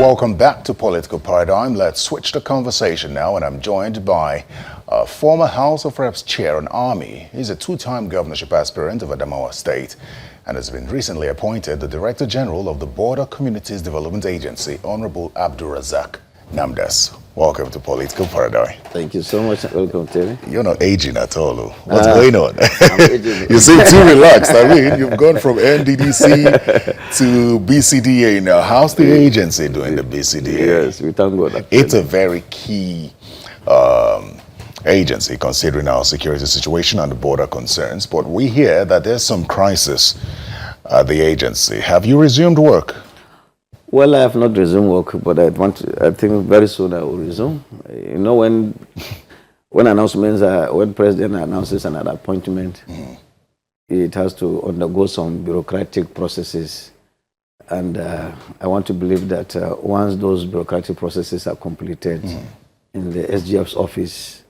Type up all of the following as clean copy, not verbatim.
welcome back to Political Paradigm. Let's switch the conversation now, and I'm joined by former House of Reps Chair on Army. He's a two-time governorship aspirant of Adamawa State and has been recently appointed the Director General of the Border Communities Development Agency, Honorable Abdulrazak Namdas. Welcome to Political Paradigm. Thank you so much. Welcome, Terry. You're not aging at all. What's going on? Aging. You seem too relaxed. I mean, you've gone from NDDC to BCDA now. How's the agency doing, the BCDA? Yes, we thank God. It's a very key agency considering our security situation and the border concerns. But we hear that there's some crisis at the agency. Have you resumed work? Well, I have not resumed work, but I think very soon I will resume. You know, when announcements when President announces an appointment, it has to undergo some bureaucratic processes. And I want to believe that once those bureaucratic processes are completed in the SGF's office,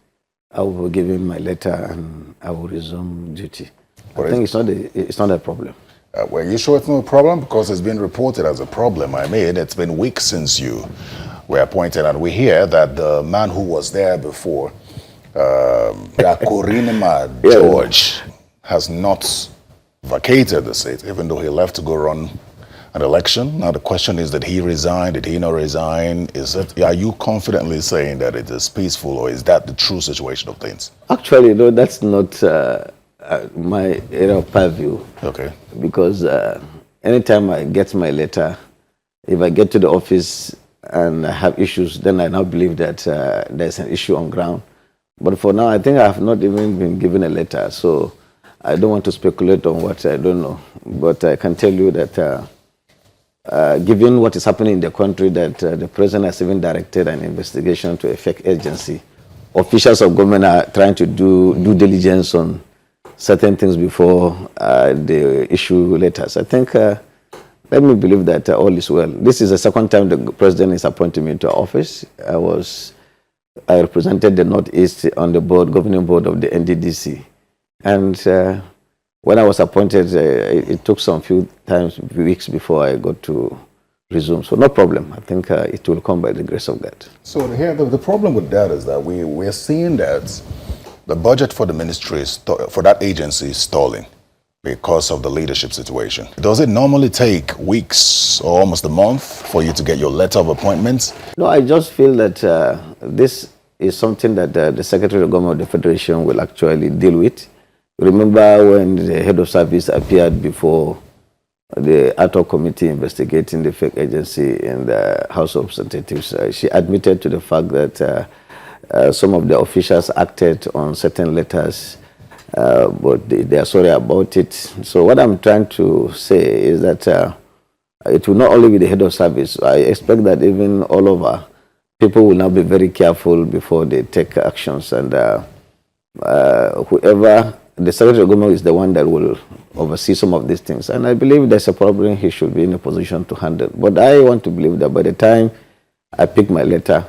I will give him my letter and I will resume duty. I think it's not a problem. Well, you sure it's not a problem? Because it's been reported as a problem. I mean, it's been weeks since you were appointed, and we hear that the man who was there before, Yakurinima George, has not vacated the seat, even though he left to go run an election. Now, the question is, did he resign? Did he not resign? Are you confidently saying that it is peaceful, or is that the true situation of things? Actually, no, that's not my area of purview. Okay. Because anytime I get my letter, if I get to the office and I have issues, then I now believe that there's an issue on ground. But for now, I think I have not even been given a letter, so I don't want to speculate on what I don't know. But I can tell you that given what is happening in the country, that the president has even directed an investigation to effect agency. Officials of government are trying to do due diligence on certain things before they issue letters. I think, let me believe that all is well. This is the second time the president is appointing me to office. I represented the Northeast on the governing board of the NDDC. And when I was appointed, it took some few weeks before I got to resume. So no problem. I think it will come by the grace of God. So here, the problem with that is that we're seeing that the budget for the ministry, for that agency, is stalling because of the leadership situation. Does it normally take weeks or almost a month for you to get your letter of appointment? No, I just feel that this is something that the Secretary of Government of the Federation will actually deal with. Remember when the head of service appeared before the ad hoc committee investigating the fake agency in the House of Representatives, she admitted to the fact that some of the officials acted on certain letters, but they are sorry about it. So what I'm trying to say is that it will not only be the head of service. I expect that even all over, people will now be very careful before they take actions. And whoever, the Secretary of Government is the one that will oversee some of these things. And I believe there's a problem he should be in a position to handle. But I want to believe that by the time I pick my letter,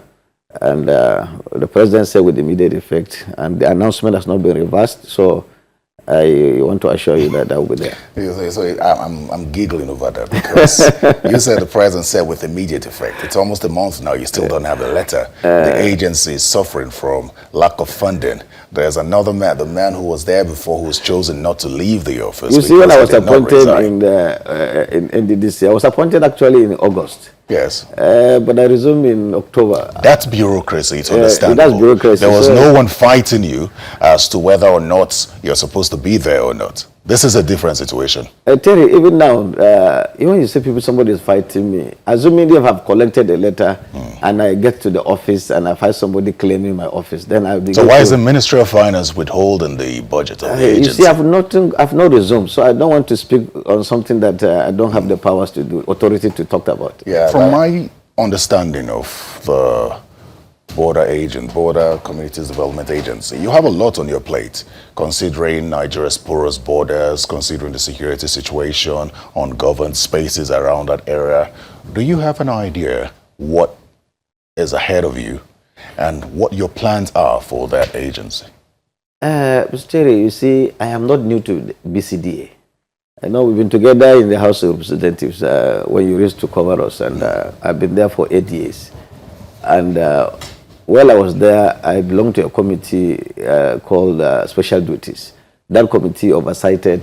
and the president said with immediate effect, and the announcement has not been reversed, so I want to assure you that I will be there. So I'm giggling over that because you said the president said with immediate effect. It's almost a month now, you still don't have a letter. The agency is suffering from lack of funding. There's another man, the man who was there before, who was chosen not to leave the office. You see, when I was appointed in NDDC, I was appointed actually in August. Yes. But I resumed in October. That's bureaucracy, it's understandable. That's bureaucracy. There was no one fighting you as to whether or not you're supposed to be there or not. This is a different situation. I tell you, even now, even you see somebody is fighting me, assuming they have collected a letter and I get to the office and I find somebody claiming my office, then I'll be. So why is the Ministry of Finance withholding the budget of the agency? You see, I've not resumed, so I don't want to speak on something that I don't have the powers to do, authority to talk about. Yeah, from my understanding of the Border Communities Development Agency, you have a lot on your plate, considering Nigeria's porous borders, considering the security situation, ungoverned spaces around that area. Do you have an idea what is ahead of you and what your plans are for that agency? Mr. Terry, you see, I am not new to BCDA. I know we've been together in the House of Representatives when you used to cover us, and I've been there for 8 years. And while I was there, I belonged to a committee called Special Duties. That committee oversighted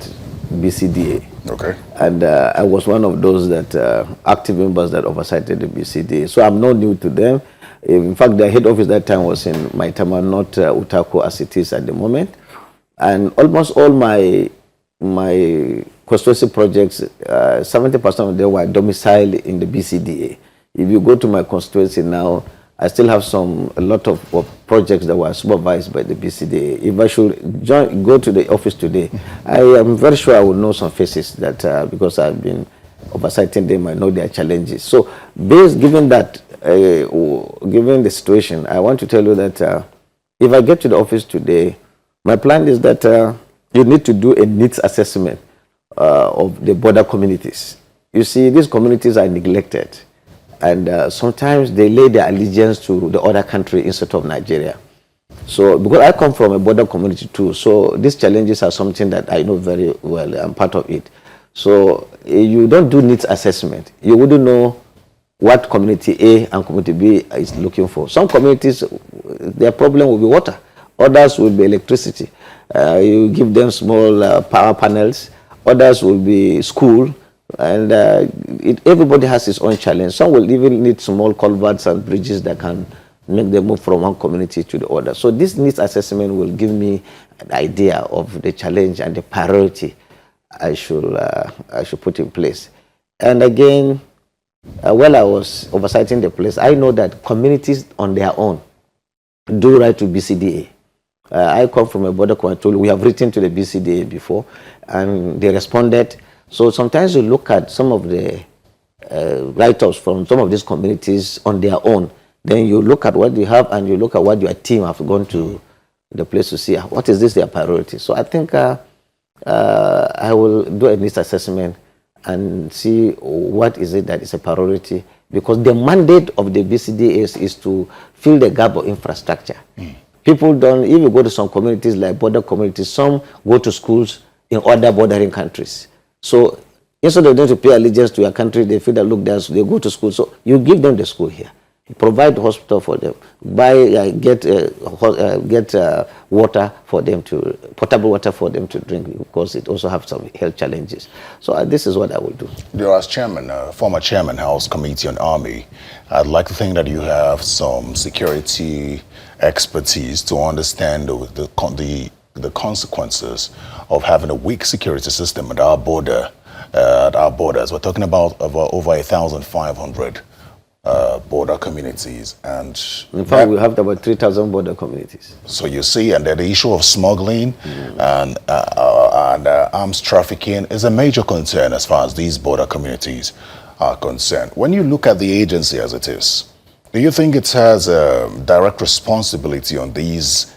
BCDA. Okay. And I was one of those that active members that oversighted the BCDA. So I'm not new to them. In fact, their head office that time was in Maitama, not Utako as it is at the moment. And almost all my constituency projects, 70% of them were domiciled in the BCDA. If you go to my constituency now, I still have a lot of projects that were supervised by the BCDA. If I should go to the office today, I am very sure I will know some faces that because I've been oversighting them, I know their challenges. So, given that, given the situation, I want to tell you that if I get to the office today, my plan is that you need to do a needs assessment of the border communities. You see, these communities are neglected. And sometimes they lay their allegiance to the other country instead of Nigeria. So, because I come from a border community too, so these challenges are something that I know very well. I'm part of it. So, you don't do needs assessment. You wouldn't know what community A and community B is looking for. Some communities, their problem will be water. Others will be electricity. You give them small power panels. Others will be school. And everybody has his own challenge. Some will even need small culverts and bridges that can make them move from one community to the other. So this needs assessment will give me an idea of the challenge and the priority I should put in place. And again, while I was oversighting the place, I know that communities on their own do write to BCDA. I come from a border community. We have written to the BCDA before, and they responded. So sometimes you look at some of the write-ups from some of these communities on their own. Then you look at what you have and you look at what your team have gone to the place to see what is this their priority. So I think I will do a needs assessment and see what is it that is a priority, because the mandate of the BCDA is to fill the gap of infrastructure. People don't, if you go to some communities like border communities, some go to schools in other bordering countries. So instead of them to pay allegiance to your country, they feel that, look, they go to school. So you give them the school here. You provide hospital for them. Get water for them potable water for them to drink, because it also have some health challenges. So this is what I will do. As chairman, former chairman, House Committee on Army, I'd like to think that you have some security expertise to understand the consequences of having a weak security system at our borders. We're talking about over 1,500 border communities, and in fact we have about 3,000 border communities. So you see, and then the issue of smuggling and arms trafficking is a major concern as far as these border communities are concerned. When you look at the agency as it is, do you think it has a direct responsibility on these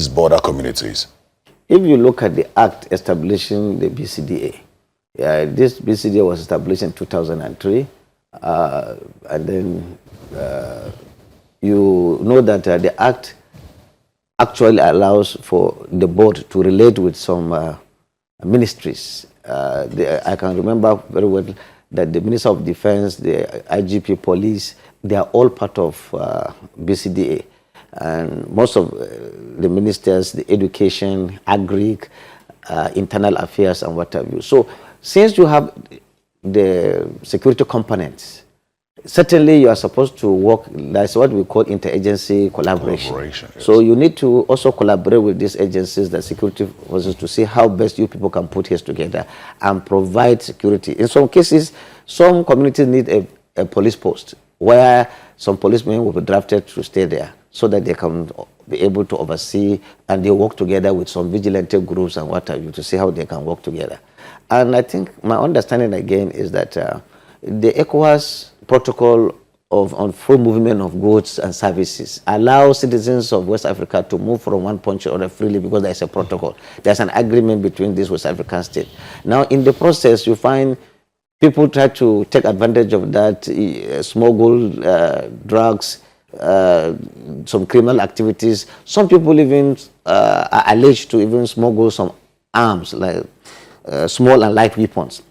border communities? If you look at the act establishing the BCDA, this BCDA was established in 2003, and then you know that the act actually allows for the board to relate with some ministries. I can remember very well that the Minister of Defense, the IGP Police, they are all part of BCDA. And most of the ministers, the education, agri, internal affairs, and what have you. So since you have the security components, certainly you are supposed to work, that's what we call interagency collaboration. Yes. So you need to also collaborate with these agencies, the security forces, to see how best you people can put heads together and provide security. In some cases, some communities need a police post where some policemen will be drafted to stay there so that they can be able to oversee, and they work together with some vigilante groups and what have you to see how they can work together. And I think my understanding again is that the ECOWAS protocol on full movement of goods and services allows citizens of West Africa to move from one point to other freely, because there is a protocol. There's an agreement between these West African states. Now, in the process, you find people try to take advantage of that, smuggle drugs, some criminal activities. Some people even are alleged to even smuggle some arms, like small and light weapons.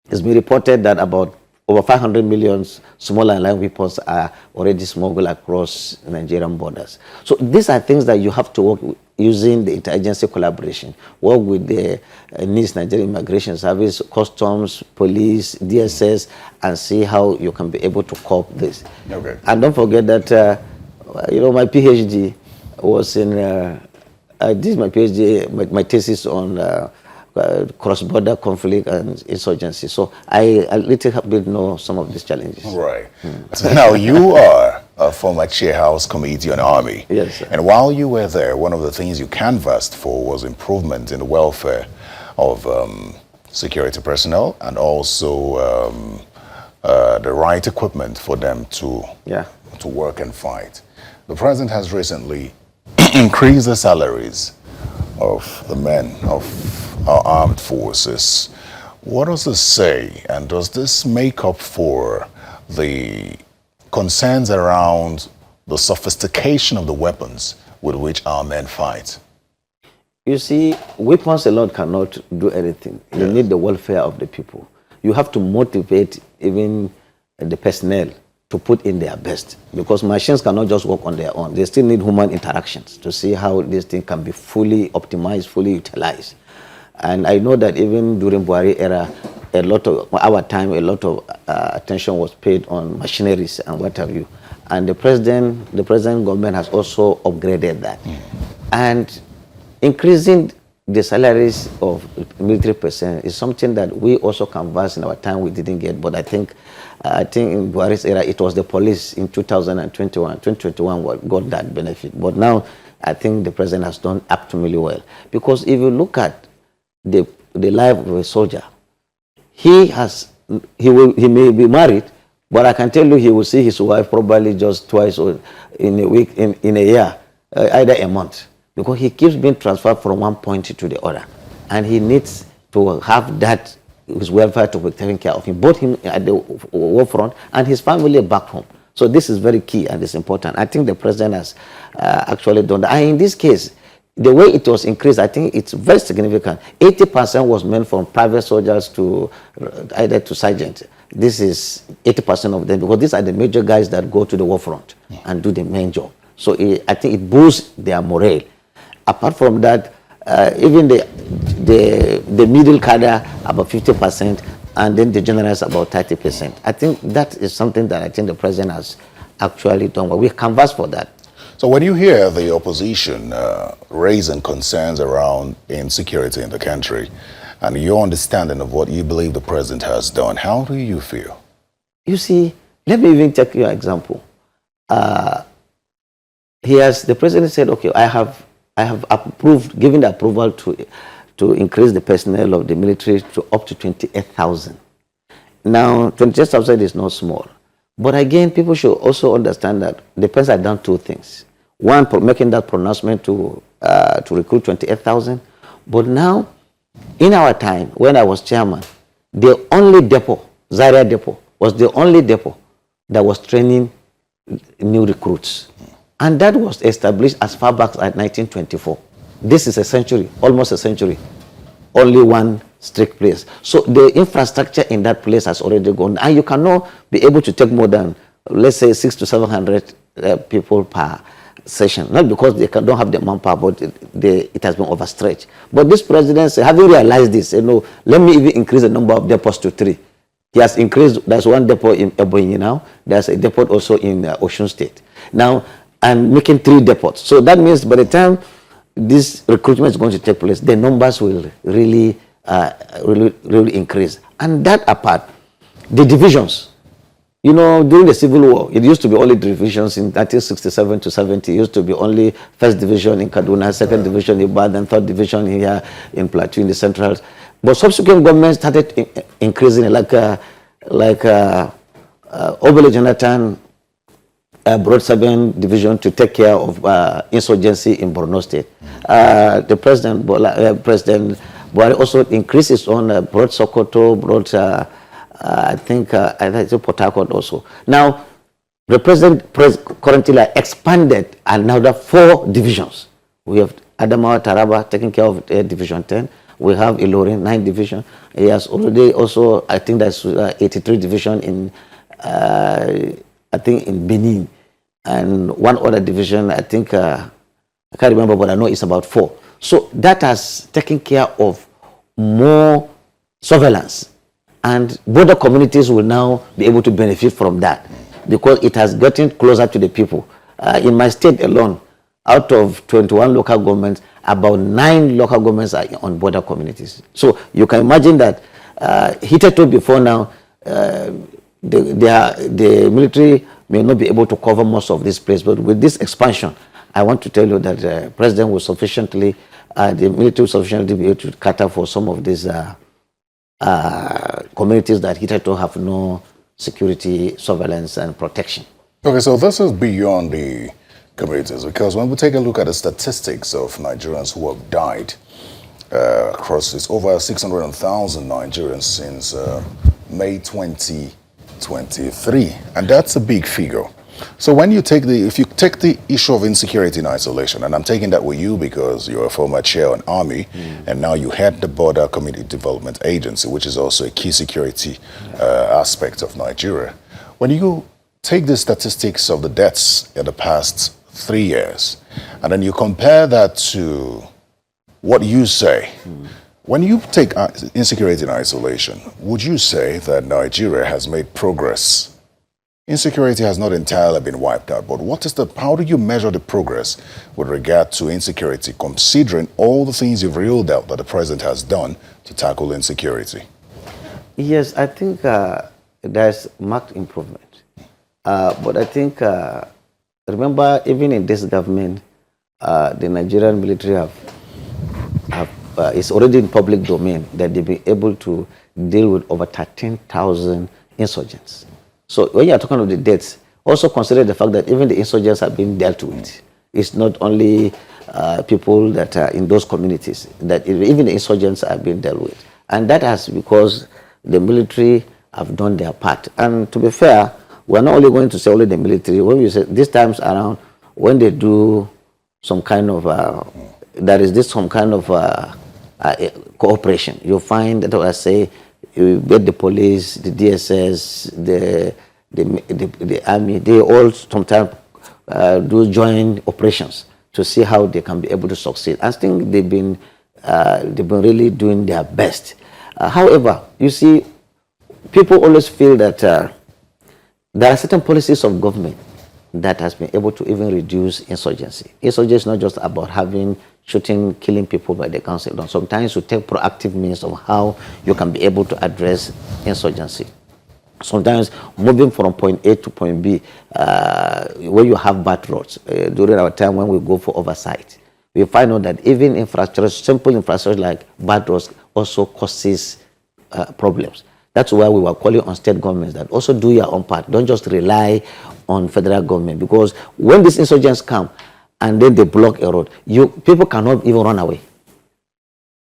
It's been reported that about over 500 million small and light weapons are already smuggled across Nigerian borders. So these are things that you have to work with, using the interagency collaboration, work with the NIS, Nigerian Immigration Service, Customs, Police, DSS, and see how you can be able to cope this. Okay. And don't forget that, my PhD was in, this is my PhD, my thesis on cross-border conflict and insurgency. So I little bit know some of these challenges. Right. So now you are a former chairhouse committee on Army. Yes, sir. And while you were there, one of the things you canvassed for was improvement in the welfare of security personnel and also the right equipment for them to work and fight. The president has recently increased the salaries of the men of our armed forces. What does this say, and does this make up for the concerns around the sophistication of the weapons with which our men fight? You see, weapons alone cannot do anything. You need the welfare of the people. You have to motivate even the personnel to put in their best, because machines cannot just work on their own. They still need human interactions to see how this thing can be fully optimized, fully utilized. And I know that even during Buhari era, a lot of attention was paid on machineries and what have you. And the present government has also upgraded that. And increasing the salaries of military personnel is something that we also canvassed in our time we didn't get. But I think in Buhari's era, it was the police in 2021 got that benefit. But now I think the president has done optimally well. Because if you look at the life of a soldier, he may be married, but I can tell you he will see his wife probably just twice or in a week, in a year, either a month, because he keeps being transferred from one point to the other, and he needs to have that, his welfare to be taken care of him, both him at the war front and his family back home. So this is very key and it's important. I think the president has actually done that. And in this case, the way it was increased, I think it's very significant. 80% was meant from private soldiers to either to sergeant. This is 80% of them, because these are the major guys that go to the war front and do the main job. So I think it boosts their morale. Apart from that, even the middle cadre about 50%, and then the generals about 30%. I think that is something that I think the president has actually done well. We canvassed for that. So when you hear the opposition raising concerns around insecurity in the country, and your understanding of what you believe the president has done, how do you feel? You see, let me even take you an example. The president said, okay, I have approved, given the approval to increase the personnel of the military to up to 28,000. Now, 28,000 is not small. But again, people should also understand that the president has done two things. One, making that pronouncement to recruit 28,000. But now, in our time, when I was chairman, the only depot, Zaria Depot, was the only depot that was training new recruits. And that was established as far back as 1924. This is a century, almost a century. Only one strict place. So the infrastructure in that place has already gone. And you cannot be able to take more than, let's say, 600 to 700 people per session. Not because they don't have the manpower, but it has been overstretched. But this president said, having realized this, no, let me even increase the number of depots to 3. He has increased, there's one depot in Ebonyi now, there's a depot also in Osun State. Now, and making 3 depots. So that means by the time this recruitment is going to take place, the numbers will really increase. And that apart, the divisions. You know, during the Civil War, it used to be only divisions in 1967 to 70. It used to be only 1st Division in Kaduna, 2nd Division in Ibadan, 3rd Division here in Plateau, in the Centrals. But subsequent governments started increasing, like Obele Jonathan brought 7 division to take care of insurgency in Borno State. The President Buhari also increased his own, brought Sokoto, brought I think Port Harcourt also. Now, the President currently expanded another 4 divisions. We have Adamawa Taraba taking care of Division 10. We have Ilorin, 9th Division. He has already also, I think that's 83 Division in, I think in Benin. And one other division, I think, I can't remember, but I know it's about 4. So that has taken care of more surveillance. And border communities will now be able to benefit from that because it has gotten closer to the people. In my state alone, out of 21 local governments, about 9 local governments are on border communities. So you can imagine that hitherto before now, the military may not be able to cover most of this place, but with this expansion, I want to tell you that the president will sufficiently, the military will sufficiently be able to cater for some of these communities that hitherto have no security, surveillance, and protection. Okay, so this is beyond the communities, because when we take a look at the statistics of Nigerians who have died across, it's over 600,000 Nigerians since May 2023, and that's a big figure. So when you take if you take the issue of insecurity in isolation, and I'm taking that with you because you're a former chair on Army, and now you head the Border Community Development Agency, which is also a key security aspect of Nigeria. When you take the statistics of the deaths in the past 3 years, and then you compare that to what you say, when you take insecurity in isolation, would you say that Nigeria has made progress? Insecurity has not entirely been wiped out, but how do you measure the progress with regard to insecurity, considering all the things you've reeled out that the president has done to tackle insecurity? Yes, I think there's marked improvement. But I think, remember, even in this government, the Nigerian military it's already in public domain that they've been able to deal with over 13,000 insurgents. So when you are talking about the deaths, also consider the fact that even the insurgents have been dealt with. It's not only people that are in those communities, that even the insurgents have been dealt with. And that has because the military have done their part. And to be fair, we're not only going to say only the military. When we say this times around, when they do some kind of, some kind of cooperation, you'll find that I say, you get the police, the DSS, the army, they all sometimes do joint operations to see how they can be able to succeed. I think they've been really doing their best. However, you see, people always feel that there are certain policies of government that has been able to even reduce insurgency. Insurgency is not just about shooting, killing people by the council. Sometimes you take proactive means of how you can be able to address insurgency. Sometimes moving from point A to point B, where you have bad roads, during our time when we go for oversight, we find out that even infrastructure, simple infrastructure like bad roads also causes problems. That's why we were calling on state governments that also do your own part. Don't just rely on federal government, because when these insurgents come and then they block a road, people cannot even run away.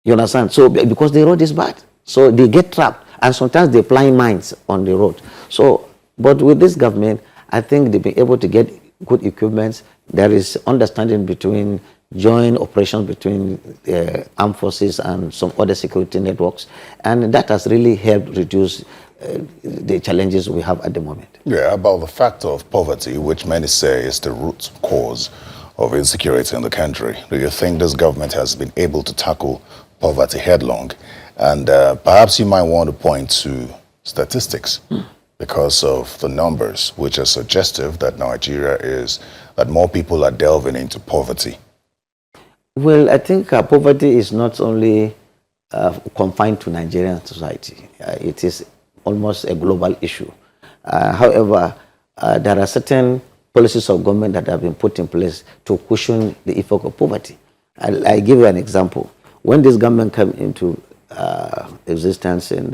You understand? So because the road is bad, so they get trapped, and sometimes they fly mines on the road. So, but with this government, I think they've been able to get good equipment. There is understanding between joint operations between armed forces and some other security networks, and that has really helped reduce the challenges we have at the moment. Yeah, about the factor of poverty, which many say is the root cause of insecurity in the country. Do you think this government has been able to tackle poverty headlong? And perhaps you might want to point to statistics because of the numbers, which are suggestive that that more people are delving into poverty. Well, I think poverty is not only confined to Nigerian society. It is almost a global issue. However, there are certain policies of government that have been put in place to cushion the effect of poverty. I give you an example. When this government came into existence in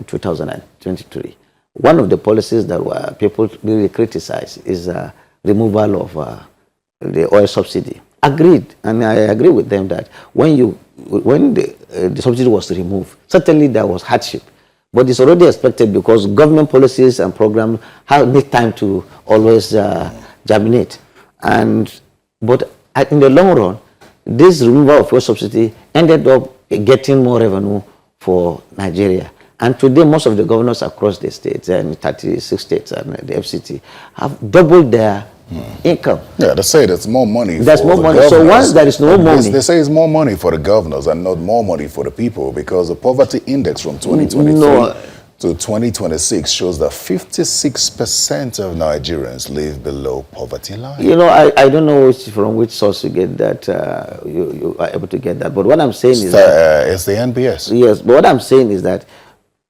2023, one of the policies that were people really criticized is removal of the oil subsidy. Agreed, and I agree with them that when the subsidy was removed, certainly there was hardship, but it's already expected because government policies and programs need time to always germinate. But in the long run, this removal of oil subsidy ended up getting more revenue for Nigeria. And today, most of the governors across the states, and 36 states and the FCT, have doubled their income. Yeah, they say there's more money. There's for more the money. So governors. once there is no money, they say it's more money for the governors and not more money for the people, because the poverty index from 2023 to 2026 shows that 56% of Nigerians live below poverty line. You know, I don't know from which source you get that, you are able to get that. But what I'm saying is that... it's the NBS. Yes, but what I'm saying is that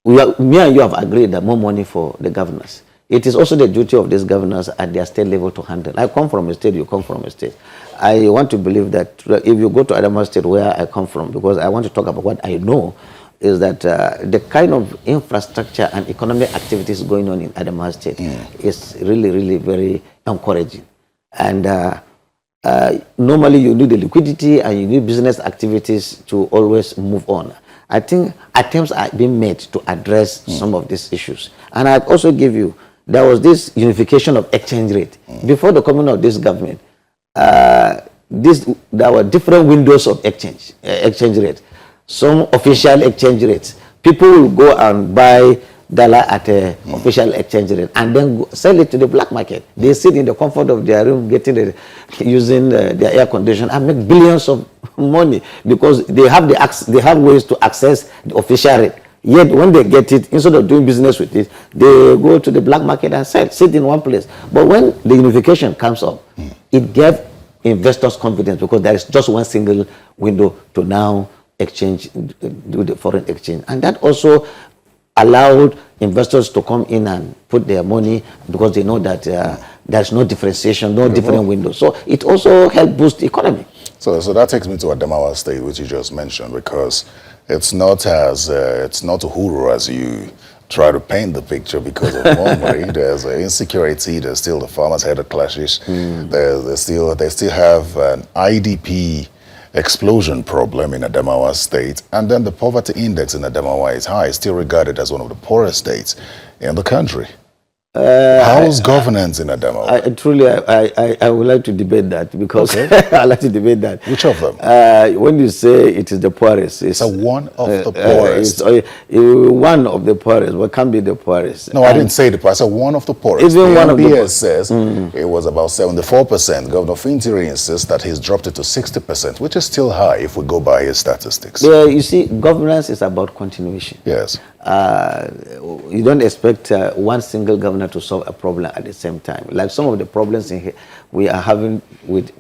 me and you have agreed that more money for the governors. It is also the duty of these governors at their state level to handle. I come from a state, you come from a state. I want to believe that if you go to Adamawa State, where I come from, because I want to talk about what I know, is that the kind of infrastructure and economic activities going on in Adamawa State is really, really very encouraging. And normally you need the liquidity and you need business activities to always move on. I think attempts are being made to address some of these issues. And I also give you, there was this unification of exchange rate. Before the coming of this government, there were different windows of exchange rate. Some official exchange rates. People will go and buy dollar at a official exchange rate and then sell it to the black market. They sit in the comfort of their room, using their air conditioner and make billions of money because they have ways to access the official rate. Yet when they get it, instead of doing business with it, they go to the black market and sit in one place. But when the unification comes up, it gave investors confidence because there is just one single window to now do the foreign exchange. And that also allowed investors to come in and put their money because they know that there's no differentiation, no different windows. So it also helped boost the economy. So that takes me to Adamawa State, which you just mentioned, because it's not Uhuru as you try to paint the picture because of more money. There's insecurity. There's still the farmers' headed clashes. They still have an IDP explosion problem in Adamawa State, and then the poverty index in Adamawa is high, still regarded as one of the poorest states in the country. How's governance in Adamawa? I would like to debate that because I like to debate that. Which of them? When you say it is the poorest, it's one of the poorest. One of the poorest, but can't be the poorest. No, I didn't say the poorest. I said one of the poorest. Even the one of the NBS says it was about 74%. Governor Fintiri insists that he's dropped it to 60%, which is still high if we go by his statistics. Yeah, you see, governance is about continuation. Yes. You don't expect one single governor to solve a problem at the same time. Like some of the problems we are having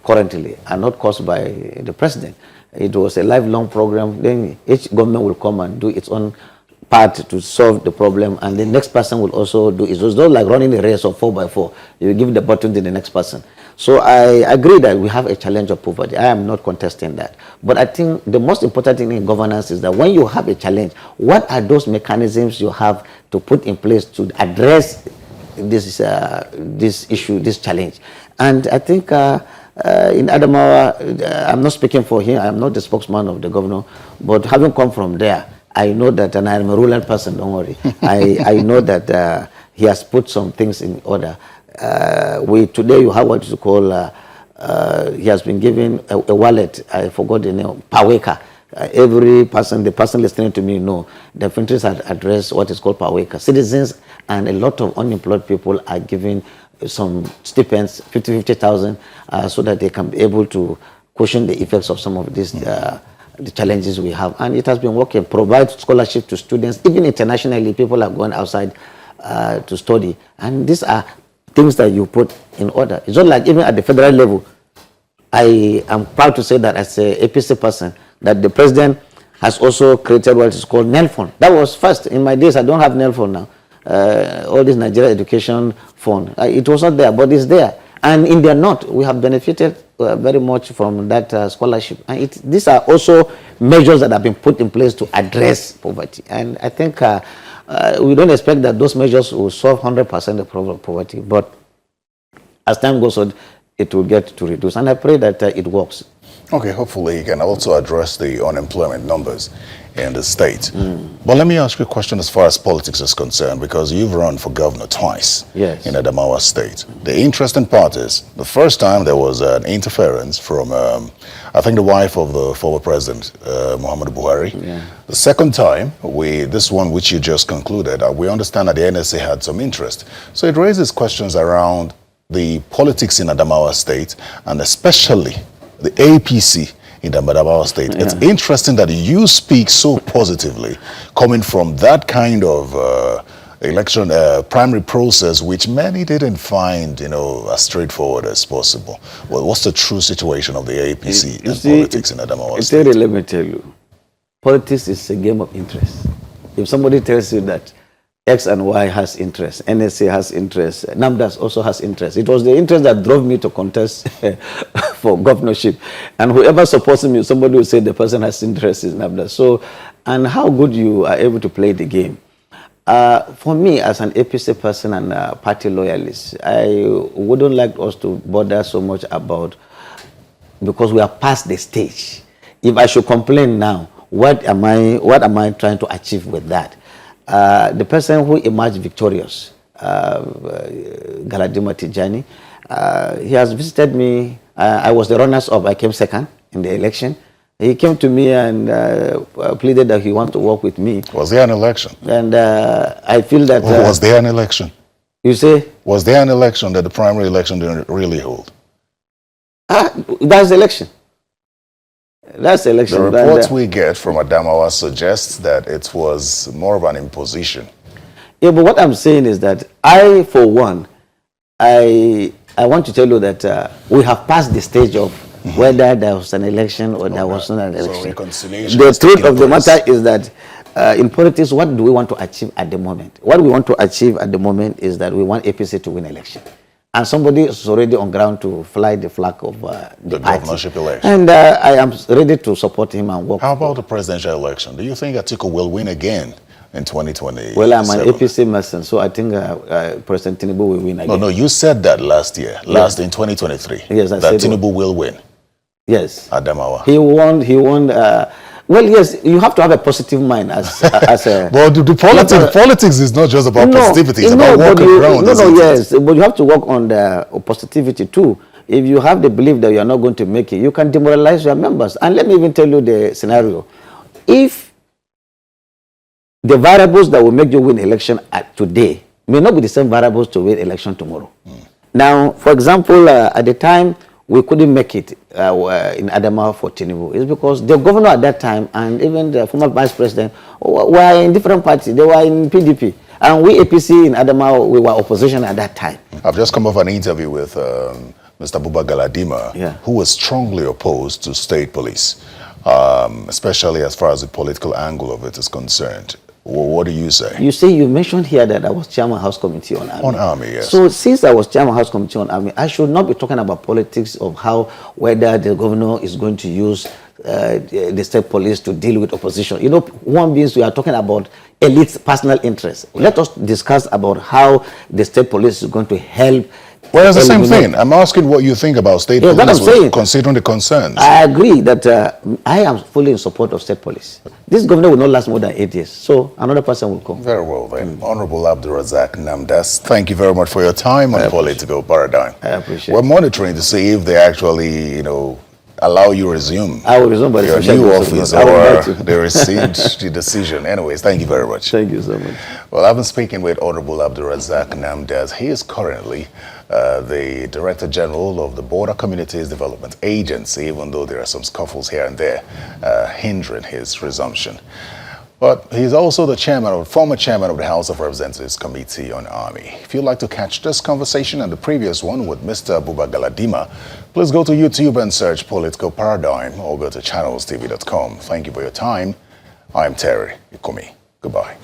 currently are not caused by the president. It was a lifelong program. Then each government will come and do its own part to solve the problem, and the next person will also do it. It's not like running a race of 4x4. You give the button to the next person. So I agree that we have a challenge of poverty. I am not contesting that. But I think the most important thing in governance is that when you have a challenge, what are those mechanisms you have to put in place to address this issue, this challenge? And I think in Adamawa, I'm not speaking for him. I'm not the spokesman of the governor. But having come from there, I know that, and I'm a rural person, don't worry. I know that he has put some things in order. Today you have what you call, he has been given a wallet, I forgot the name, Paweka. Every person, the person listening to me know, the countries have addressed what is called Paweka. Citizens and a lot of unemployed people are given some stipends, 50,000, so that they can be able to cushion the effects of some of these the challenges we have. And it has been working, provide scholarship to students. Even internationally, people are going outside to study. And these are things that you put in order. It's not like even at the federal level, I am proud to say that as a APC person, that the president has also created what is called NEL That was first. In my days, I don't have NEL now. All this Nigeria Education Fund. It was not there, but it's there. And in the North, we have benefited very much from that scholarship. And these are also measures that have been put in place to address poverty. And I think we don't expect that those measures will solve 100% the problem of poverty. But as time goes on, it will get to reduce. And I pray that it works. Okay, hopefully you can also address the unemployment numbers in the state. But let me ask you a question as far as politics is concerned, because you've run for governor twice Yes. in Adamawa State. The interesting part is, the first time there was an interference from, I think, the wife of the former president, Muhammadu Buhari. Yeah. The second time, this one which you just concluded, we understand that the NSA had some interest. So it raises questions around the politics in Adamawa State, and especially the APC in the Adamawa State. Yeah. It's interesting that you speak so positively coming from that kind of election primary process, which many didn't find, as straightforward as possible. Well, what's the true situation of the APC and politics in Adamawa State? Terry, let me tell you, politics is a game of interest. If somebody tells you that X and Y has interest, NSA has interest, NAMDAS also has interest. It was the interest that drove me to contest for governorship. And whoever supports me, somebody will say the person has interest in NAMDAS. So, and how good you are able to play the game. For me, as an APC person and a party loyalist, I wouldn't like us to bother so much about, because we are past the stage. If I should complain now, what am I trying to achieve with that? The person who emerged victorious, Galadima Tijani, he has visited me. I was the runners-up. I came second in the election. He came to me and pleaded that he wants to work with me. Was there an election? And I feel that... was there an election? You say? Was there an election that the primary election didn't really hold? That's the election. That's the election. The reports we get from Adamawa suggests that it was more of an imposition. Yeah, but what I'm saying is that I, for one, I want to tell you that we have passed the stage of whether there was an election or there was not an election. So reconciliation The is truth taking of the place. matter is that in politics, what do we want to achieve at the moment? What we want to achieve at the moment is that we want APC to win election. And somebody is already on ground to fly the flag of the party. Governorship election. And I am ready to support him and work. How about the presidential election? Do you think Atiku will win again in 2020? Well, I'm an APC merchant, so I think President Tinubu will win again. No, you said that last year, in 2023. Yes, I that said Tinubu will win. Yes. Adamawa. He won. Well, yes, you have to have a positive mind as a... Well, the politics is not just about positivity, it's about working around. Yes, but you have to work on the positivity too. If you have the belief that you are not going to make it, you can demoralize your members. And let me even tell you the scenario. If the variables that will make you win election today may not be the same variables to win election tomorrow. Now, for example, at the time, we couldn't make it in Adamawa for Tinubu. It's because the governor at that time and even the former vice president were in different parties. They were in PDP. And we APC in Adamawa, we were opposition at that time. I've just come off an interview with Mr. Buba Galadima, who was strongly opposed to state police, especially as far as the political angle of it is concerned. What do you say? You mentioned here that I was chairman House Committee on Army. On Army, yes. So since I was chairman House Committee on Army, I should not be talking about politics of whether the governor is going to use the state police to deal with opposition. You know, human beings, we are talking about elite personal interests. Let us discuss about how the state police is going to help. Well, it's the same thing. I'm asking what you think about state police, considering the concerns. I agree that I am fully in support of state police. This governor will not last more than 8 years, so another person will come. Very well then. Honorable Abdulrazak Namdas, thank you very much for your time on Political Paradigm. I appreciate it. We're monitoring to see if they actually, allow you to resume. I will resume by your new office, or they rescind the decision. Anyways, thank you very much. Thank you so much. Well, I've been speaking with Honorable Abdulrazak Namdas. He is currently the Director General of the Border Communities Development Agency, even though there are some scuffles here and there hindering his resumption. But he's also the former chairman of the House of Representatives Committee on Army. If you'd like to catch this conversation and the previous one with Mr. Buba Galadima, please go to YouTube and search Political Paradigm or go to channelstv.com. Thank you for your time. I'm Terry Ikomi. Goodbye.